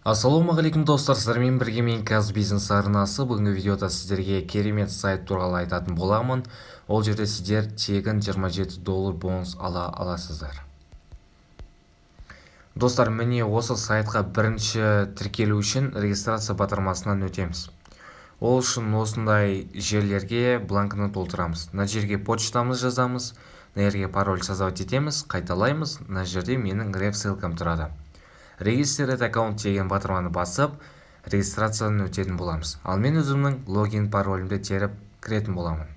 Ассалаумағалейкум достар, сіздермен бірге мен Каз бизнес арнасы. Бүгінгі видеода сіздерге керемет сайт туралы айтатын боламын. Ол жерде сіздер тегін $27 бонус ала аласыздар. Достар, міне осы сайтқа бірінші тіркелу үшін регистрация батырмасынан өтеміз. Ол үшін осындай жерлерге бланкіні толтырамыз. Мына жерге почтамыз жазамыз, мына жерге пароль создавать етеміз, қайталаймыз. Мына жерде менің реф ссылкам тұрады. Регистрировать аккаунт деген батырманы басып, регистрациядан өтетін боламыз. Ал мен өзімнің логин паролімді теріп кіретін боламын.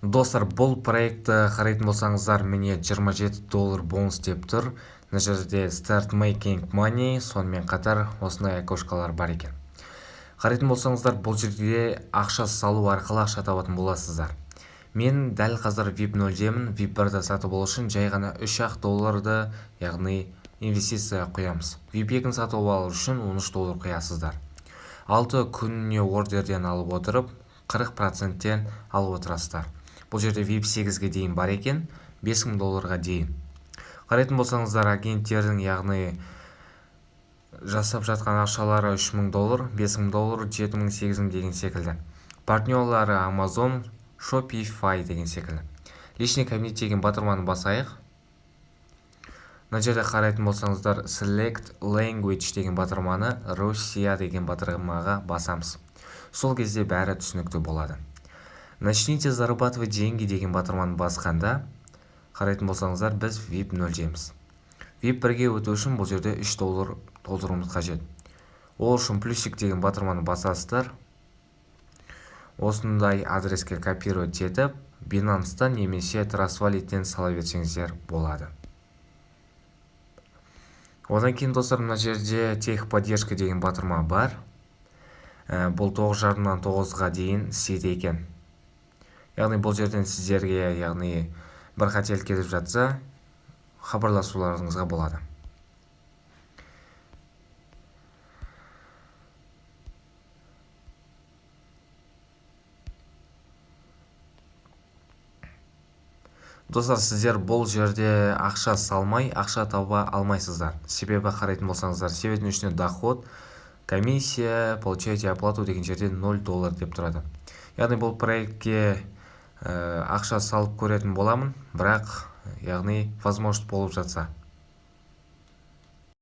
Достар, бұл проектті қарайтын болсаңыздар, міне $27 бонус деп тұр. Мына жерде Start Making Money, сонымен қатар осындай окошкалар бар екен. Қарайтын болсаңыздар, бұл жерде ақша салу арқылы ақша табатын боласыздар. Мен дәл қазір VIP 0-демін. VIP 1-ді сатып алу үшін жай ғана $3, яғни инвестиция қоямыз. VIP 2-ні сатып алу үшін $13 қоясыздар. 6 күніне ордерден алып отырып, 40%-тен алып отырасыздар. Бұл жерде VIP 8-ге дейін бар екен, $5000 дейін. Қарайтын болсаңыздар, агенттердің, яғни жасап жатқан ақшалары $3000, $5000, $7000, $8000 деген секілді. Партнерлары Amazon, Shopify деген секілді. Личный кабинет деген батырманы басайық. Мына жерде қарайтын болсаңыздар, Select Language деген батырманы Russia деген батырмаға басамыз. Сол кезде бәрі түсінікті болады. Начните зарабатывать деньги деген батырманы басқанда, қарайтын болсаңыздар, біз VIP 0-деміз. VIP 1-ге өту үшін бұл жерде $3 толтыруымыз қажет. Ол үшін плюсик деген батырманы басасыздар. Осындай адреске копировать етіп, Binance'тан немесе Trust Wallet'тен сала берсеңіздер болады. Одан кейін достар, мына жерде техподдержка деген батырма бар. Бұл 9:30-нан 9-ға дейін істейді екен. Яғни бұл жерден сіздерге, яғни бір қателік келіп жатса, хабарласуларыңызға болады. Достар, сіздер бұл жерде ақша салмай, ақша таба алмайсыздар. Себебі қарайтын болсаңыздар, себебінің ішіне доход, комиссия, получаете оплату деген жерде $0 деп тұрады. Яғни бұл проектке ақша салып көретін боламын, бірақ, яғни возможность болып жатса.